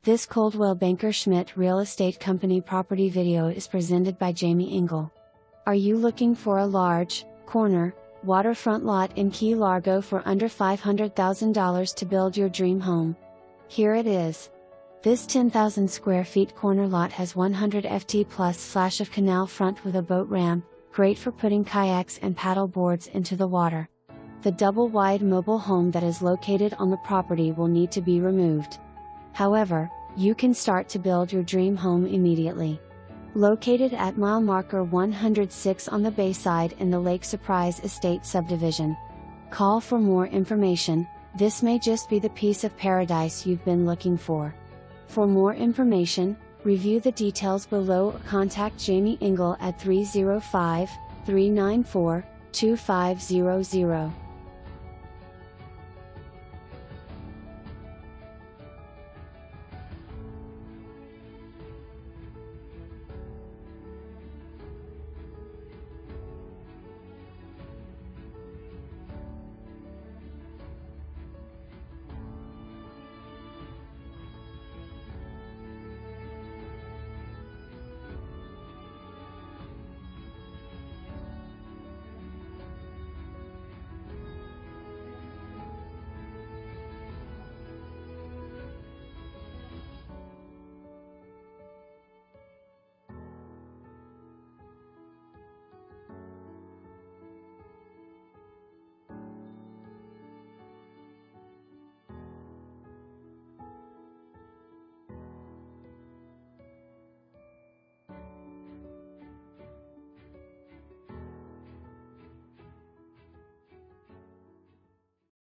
This Coldwell Banker Schmitt Real Estate Company property video is presented by Jamie Engel. Are you looking for a large, corner, waterfront lot in Key Largo for under $500,000 to build your dream home? Here it is. This 10,000 square feet corner lot has 100 ft plus slash of canal front with a boat ramp, great for putting kayaks and paddle boards into the water. The double-wide mobile home that is located on the property will need to be removed. However, you can start to build your dream home immediately. Located at mile marker 106 on the Bayside in the Lake Surprise Estate subdivision. Call for more information. This may just be the piece of paradise you've been looking for. For more information, review the details below or contact Jamie Engel at 305-394-2500.